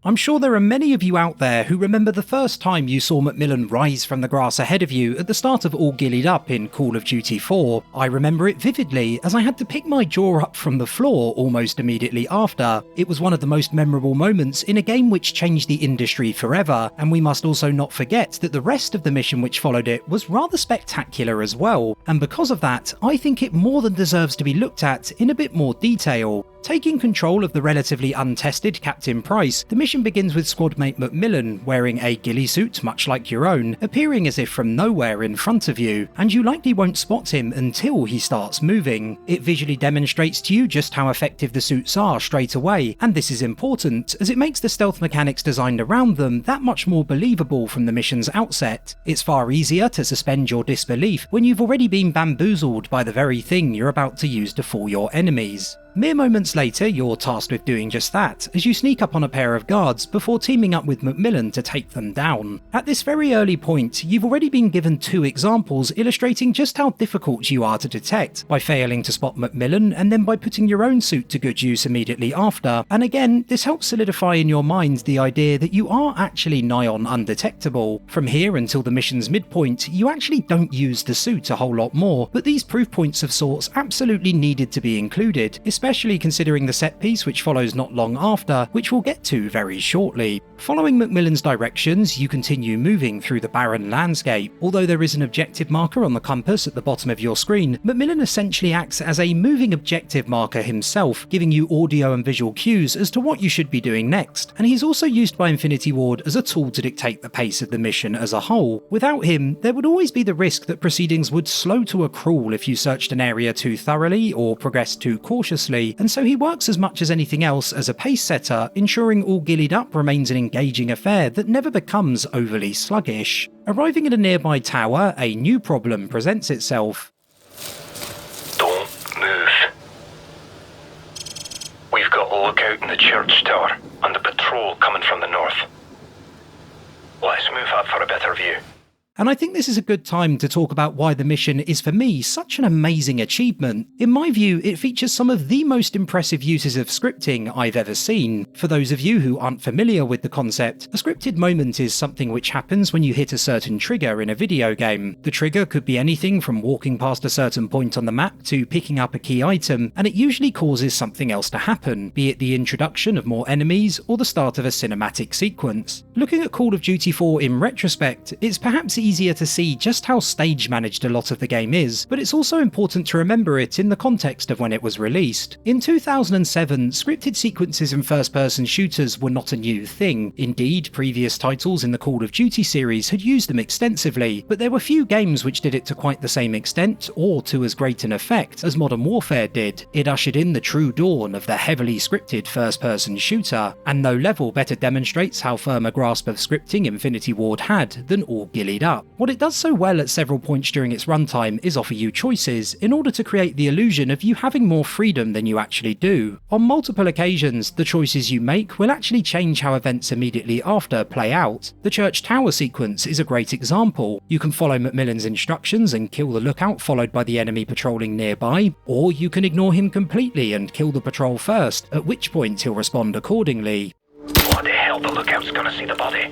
I'm sure there are many of you out there who remember the first time you saw Macmillan rise from the grass ahead of you at the start of All Ghillied Up in Call of Duty 4. I remember it vividly as I had to pick my jaw up from the floor almost immediately after. It was one of the most memorable moments in a game which changed the industry forever, and we must also not forget that the rest of the mission which followed it was rather spectacular as well, and because of that, I think it more than deserves to be looked at in a bit more detail. Taking control of the relatively untested Captain Price, the mission begins with squadmate Macmillan wearing a ghillie suit much like your own, appearing as if from nowhere in front of you, and you likely won't spot him until he starts moving. It visually demonstrates to you just how effective the suits are straight away, and this is important as it makes the stealth mechanics designed around them that much more believable from the mission's outset. It's far easier to suspend your disbelief when you've already been bamboozled by the very thing you're about to use to fool your enemies. Mere moments later, you're tasked with doing just that, as you sneak up on a pair of guards before teaming up with Macmillan to take them down. At this very early point, you've already been given 2 examples illustrating just how difficult you are to detect, by failing to spot Macmillan and then by putting your own suit to good use immediately after, and again, this helps solidify in your mind the idea that you are actually nigh on undetectable. From here until the mission's midpoint, you actually don't use the suit a whole lot more, but these proof points of sorts absolutely needed to be included, especially considering the set piece which follows not long after, which we'll get to very shortly. Following Macmillan's directions, you continue moving through the barren landscape. Although there is an objective marker on the compass at the bottom of your screen, Macmillan essentially acts as a moving objective marker himself, giving you audio and visual cues as to what you should be doing next, and he's also used by Infinity Ward as a tool to dictate the pace of the mission as a whole. Without him, there would always be the risk that proceedings would slow to a crawl if you searched an area too thoroughly or progressed too cautiously, and so he works as much as anything else as a pace setter, ensuring All Ghillied Up remains an engaging affair that never becomes overly sluggish. Arriving at a nearby tower, a new problem presents itself. Don't move. We've got a lookout in the church tower, and a patrol coming from the north. Let's move up for a better view. And I think this is a good time to talk about why the mission is for me such an amazing achievement. In my view, it features some of the most impressive uses of scripting I've ever seen. For those of you who aren't familiar with the concept, a scripted moment is something which happens when you hit a certain trigger in a video game. The trigger could be anything from walking past a certain point on the map to picking up a key item, and it usually causes something else to happen, be it the introduction of more enemies or the start of a cinematic sequence. Looking at Call of Duty 4 in retrospect, it's perhaps easier to see just how stage managed a lot of the game is, but it's also important to remember it in the context of when it was released. In 2007, scripted sequences in first-person shooters were not a new thing. Indeed, previous titles in the Call of Duty series had used them extensively, but there were few games which did it to quite the same extent or to as great an effect as Modern Warfare did. It ushered in the true dawn of the heavily scripted first-person shooter, and no level better demonstrates how firm a grasp of scripting Infinity Ward had than All Ghillied Up. What it does so well at several points during its runtime is offer you choices in order to create the illusion of you having more freedom than you actually do. On multiple occasions, the choices you make will actually change how events immediately after play out. The church tower sequence is a great example. You can follow Macmillan's instructions and kill the lookout followed by the enemy patrolling nearby, or you can ignore him completely and kill the patrol first, at which point he'll respond accordingly. What the hell, the lookout's gonna see the body.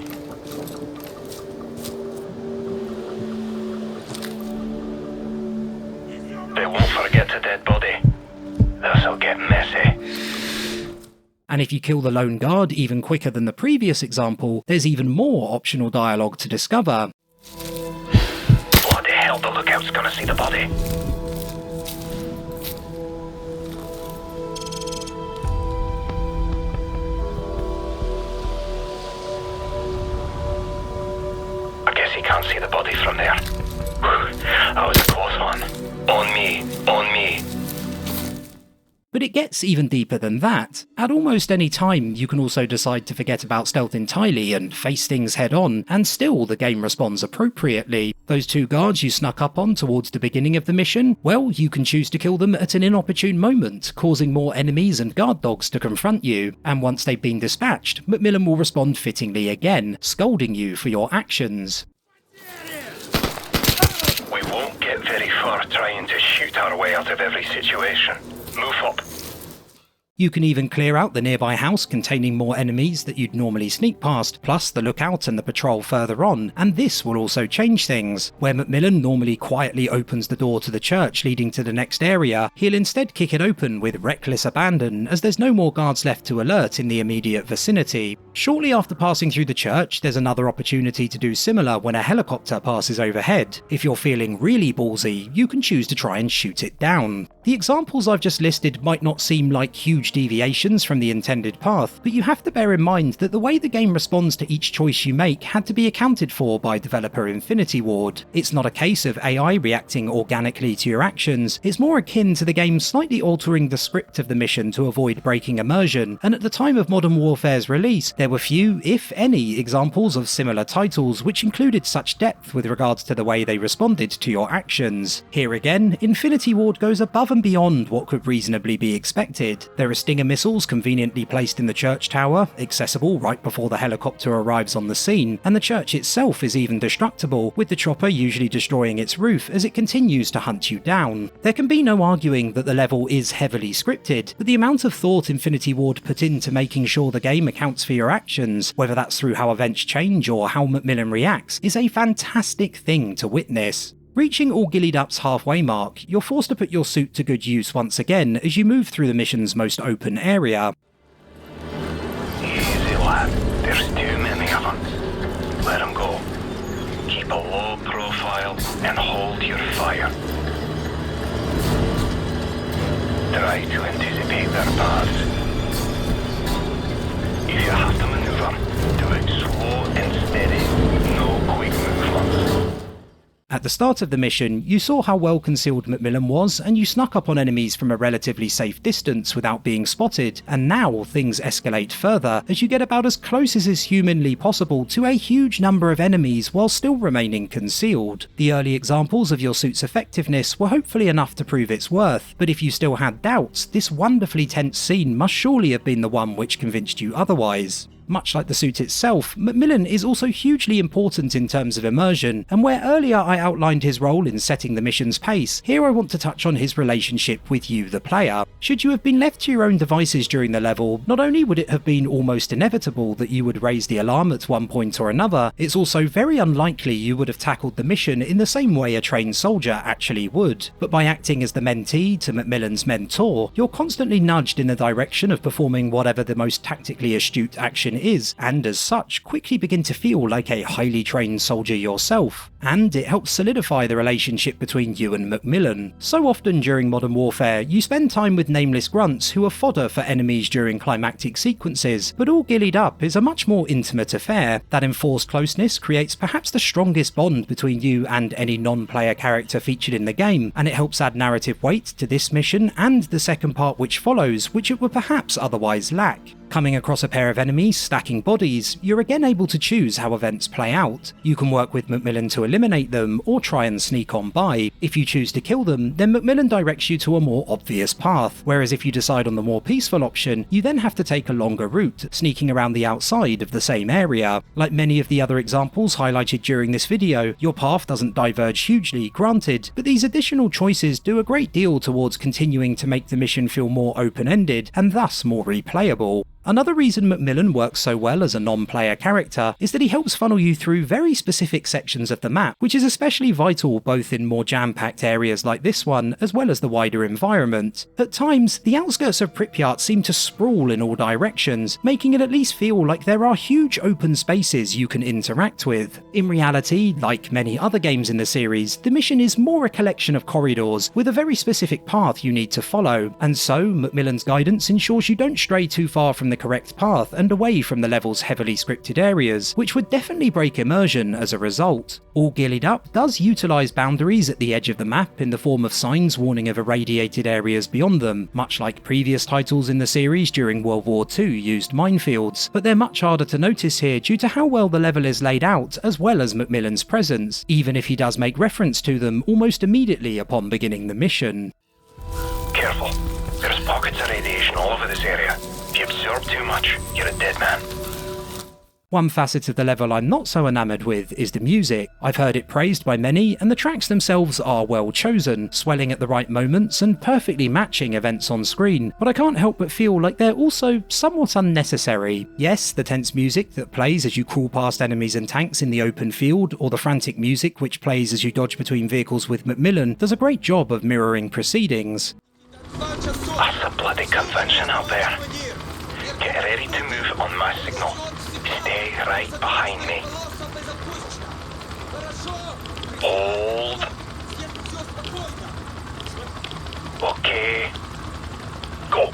They won't forget a dead body. This'll get messy. And if you kill the lone guard even quicker than the previous example, there's even more optional dialogue to discover. Bloody hell, the lookout's gonna see the body. I guess he can't see the body from there. That was a close one. On me, on me. But it gets even deeper than that. At almost any time, you can also decide to forget about stealth entirely and face things head on, and still the game responds appropriately. Those 2 guards you snuck up on towards the beginning of the mission, well, you can choose to kill them at an inopportune moment, causing more enemies and guard dogs to confront you, and once they've been dispatched, Macmillan will respond fittingly again, scolding you for your actions. We won't get very far trying to shoot our way out of every situation. Move up. You can even clear out the nearby house containing more enemies that you'd normally sneak past, plus the lookout and the patrol further on, and this will also change things. Where Macmillan normally quietly opens the door to the church leading to the next area, he'll instead kick it open with reckless abandon as there's no more guards left to alert in the immediate vicinity. Shortly after passing through the church, there's another opportunity to do similar when a helicopter passes overhead. If you're feeling really ballsy, you can choose to try and shoot it down. The examples I've just listed might not seem like huge deviations from the intended path, but you have to bear in mind that the way the game responds to each choice you make had to be accounted for by developer Infinity Ward. It's not a case of AI reacting organically to your actions, it's more akin to the game slightly altering the script of the mission to avoid breaking immersion, and at the time of Modern Warfare's release, there were few, if any, examples of similar titles which included such depth with regards to the way they responded to your actions. Here again, Infinity Ward goes above and beyond what could reasonably be expected. There are Stinger missiles conveniently placed in the church tower, accessible right before the helicopter arrives on the scene, and the church itself is even destructible, with the chopper usually destroying its roof as it continues to hunt you down. There can be no arguing that the level is heavily scripted, but the amount of thought Infinity Ward put into making sure the game accounts for your actions, whether that's through how events change or how Macmillan reacts, is a fantastic thing to witness. Reaching All Ghillied Up's halfway mark, you're forced to put your suit to good use once again as you move through the mission's most open area. Easy lad, there's too many of them. Let them go. Keep a low profile and hold your fire. Try to anticipate their paths. If you have to maneuver, do it slow and steady, no quick movements. At the start of the mission, you saw how well concealed Macmillan was, and you snuck up on enemies from a relatively safe distance without being spotted, and now things escalate further as you get about as close as is humanly possible to a huge number of enemies while still remaining concealed. The early examples of your suit's effectiveness were hopefully enough to prove its worth, but if you still had doubts, this wonderfully tense scene must surely have been the one which convinced you otherwise. Much like the suit itself, Macmillan is also hugely important in terms of immersion, and where earlier I outlined his role in setting the mission's pace, here I want to touch on his relationship with you, the player. Should you have been left to your own devices during the level, not only would it have been almost inevitable that you would raise the alarm at one point or another, it's also very unlikely you would have tackled the mission in the same way a trained soldier actually would. But by acting as the mentee to Macmillan's mentor, you're constantly nudged in the direction of performing whatever the most tactically astute action is, and as such quickly begin to feel like a highly trained soldier yourself. And it helps solidify the relationship between you and Macmillan. So often during Modern Warfare, you spend time with nameless grunts who are fodder for enemies during climactic sequences, but All Ghillied Up is a much more intimate affair. That enforced closeness creates perhaps the strongest bond between you and any non-player character featured in the game, and it helps add narrative weight to this mission and the second part which follows, which it would perhaps otherwise lack. Coming across a pair of enemies stacking bodies, you're again able to choose how events play out. You can work with Macmillan to eliminate them, or try and sneak on by. If you choose to kill them, then Macmillan directs you to a more obvious path, whereas if you decide on the more peaceful option, you then have to take a longer route, sneaking around the outside of the same area. Like many of the other examples highlighted during this video, your path doesn't diverge hugely, granted, but these additional choices do a great deal towards continuing to make the mission feel more open-ended, and thus more replayable. Another reason Macmillan works so well as a non-player character is that he helps funnel you through very specific sections of the map, which is especially vital both in more jam-packed areas like this one, as well as the wider environment. At times, the outskirts of Pripyat seem to sprawl in all directions, making it at least feel like there are huge open spaces you can interact with. In reality, like many other games in the series, the mission is more a collection of corridors with a very specific path you need to follow, and so Macmillan's guidance ensures you don't stray too far from the correct path and away from the level's heavily scripted areas, which would definitely break immersion as a result. All Ghillied Up does utilise boundaries at the edge of the map in the form of signs warning of irradiated areas beyond them, much like previous titles in the series during World War II used minefields, but they're much harder to notice here due to how well the level is laid out as well as Macmillan's presence, even if he does make reference to them almost immediately upon beginning the mission. Careful, there's pockets of radiation all over this area. If you absorb too much, you're a dead man. One facet of the level I'm not so enamoured with is the music. I've heard it praised by many, and the tracks themselves are well chosen, swelling at the right moments and perfectly matching events on screen, but I can't help but feel like they're also somewhat unnecessary. Yes, the tense music that plays as you crawl past enemies and tanks in the open field, or the frantic music which plays as you dodge between vehicles with Macmillan, does a great job of mirroring proceedings. That's a bloody convention out there. Get ready to move on my signal. Stay right behind me. Hold. Okay. Go.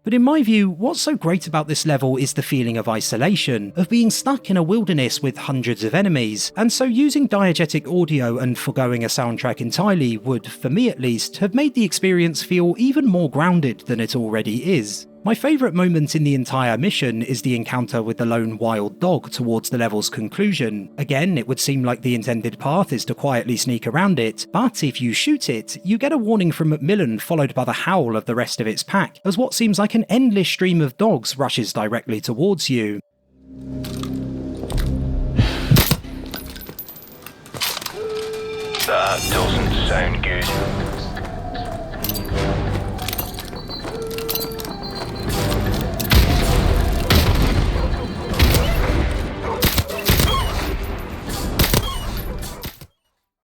But in my view, what's so great about this level is the feeling of isolation, of being stuck in a wilderness with hundreds of enemies, and so using diegetic audio and forgoing a soundtrack entirely would, for me at least, have made the experience feel even more grounded than it already is. My favourite moment in the entire mission is the encounter with the lone wild dog towards the level's conclusion. Again, it would seem like the intended path is to quietly sneak around it, but if you shoot it, you get a warning from Macmillan followed by the howl of the rest of its pack, as what seems like an endless stream of dogs rushes directly towards you. That doesn't sound good.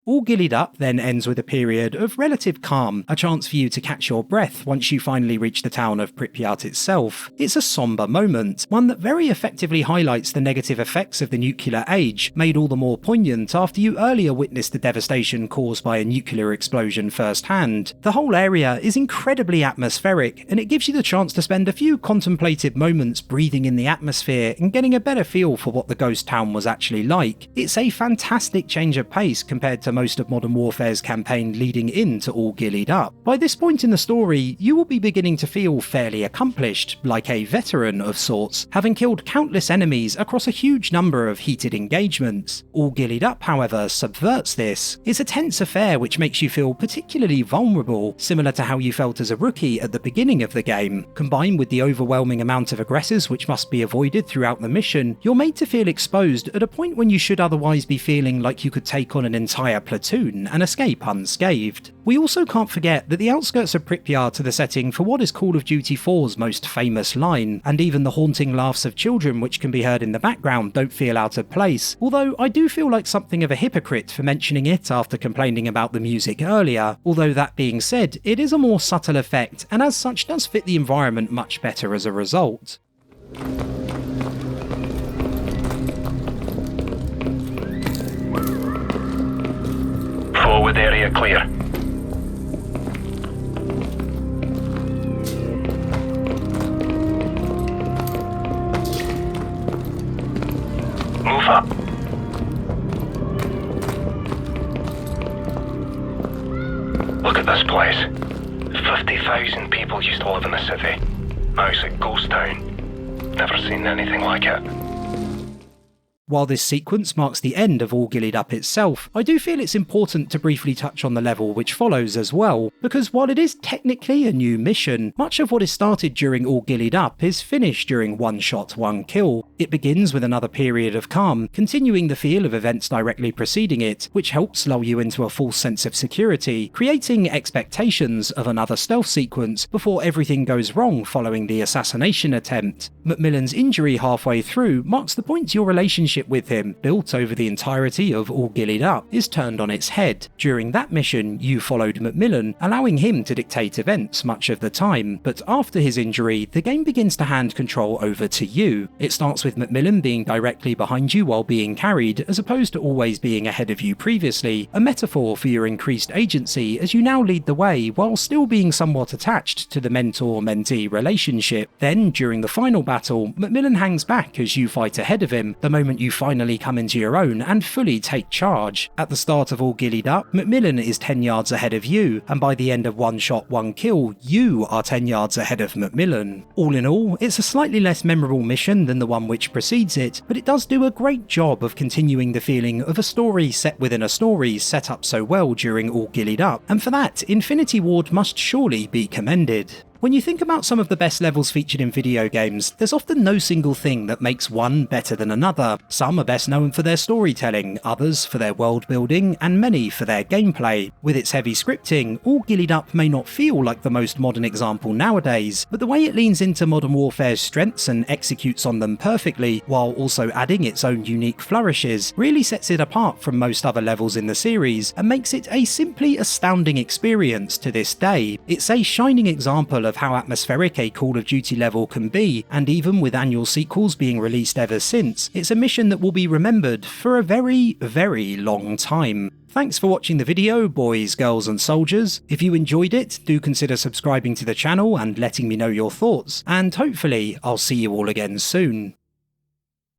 All Ghillied Up then ends with a period of relative calm, a chance for you to catch your breath once you finally reach the town of Pripyat itself. It's a sombre moment, one that very effectively highlights the negative effects of the nuclear age, made all the more poignant after you earlier witnessed the devastation caused by a nuclear explosion firsthand. The whole area is incredibly atmospheric, and it gives you the chance to spend a few contemplative moments breathing in the atmosphere and getting a better feel for what the ghost town was actually like. It's a fantastic change of pace compared to most of Modern Warfare's campaign leading into All Ghillied Up. By this point in the story, you will be beginning to feel fairly accomplished, like a veteran of sorts, having killed countless enemies across a huge number of heated engagements. All Ghillied Up, however, subverts this. It's a tense affair which makes you feel particularly vulnerable, similar to how you felt as a rookie at the beginning of the game. Combined with the overwhelming amount of aggressors which must be avoided throughout the mission, you're made to feel exposed at a point when you should otherwise be feeling like you could take on an entire platoon and escape unscathed. We also can't forget that the outskirts of Pripyat are the setting for what is Call of Duty 4's most famous line, and even the haunting laughs of children which can be heard in the background don't feel out of place, although I do feel like something of a hypocrite for mentioning it after complaining about the music earlier, although that being said, it is a more subtle effect and as such does fit the environment much better as a result. Forward area clear. Move up. Look at this place. 50,000 people used to live in the city. Now it's a ghost town. Never seen anything like it. While this sequence marks the end of All Ghillied Up itself, I do feel it's important to briefly touch on the level which follows as well, because while it is technically a new mission, much of what is started during All Ghillied Up is finished during one shot, one kill. It begins with another period of calm, continuing the feel of events directly preceding it, which helps lull you into a false sense of security, creating expectations of another stealth sequence before everything goes wrong following the assassination attempt. Macmillan's injury halfway through marks the point your relationship with him, built over the entirety of All Ghillied Up, is turned on its head. During that mission, you followed Macmillan, allowing him to dictate events much of the time, but after his injury, the game begins to hand control over to you. It starts with Macmillan being directly behind you while being carried, as opposed to always being ahead of you previously, a metaphor for your increased agency as you now lead the way while still being somewhat attached to the mentor-mentee relationship. Then, during the final battle, Macmillan hangs back as you fight ahead of him, the moment you you finally come into your own and fully take charge. At the start of All Ghillied Up, Macmillan is 10 yards ahead of you, and by the end of one shot, one kill, you are 10 yards ahead of Macmillan. All in all, it's a slightly less memorable mission than the one which precedes it, but it does do a great job of continuing the feeling of a story set within a story set up so well during All Ghillied Up, and for that, Infinity Ward must surely be commended. When you think about some of the best levels featured in video games, there's often no single thing that makes one better than another. Some are best known for their storytelling, others for their world building, and many for their gameplay. With its heavy scripting, All Ghillied Up may not feel like the most modern example nowadays, but the way it leans into Modern Warfare's strengths and executes on them perfectly, while also adding its own unique flourishes, really sets it apart from most other levels in the series, and makes it a simply astounding experience to this day. It's a shining example of how atmospheric a Call of Duty level can be, and even with annual sequels being released ever since, it's a mission that will be remembered for a very, very long time. Thanks for watching the video, boys, girls and soldiers. If you enjoyed it, do consider subscribing to the channel and letting me know your thoughts, and hopefully I'll see you all again soon.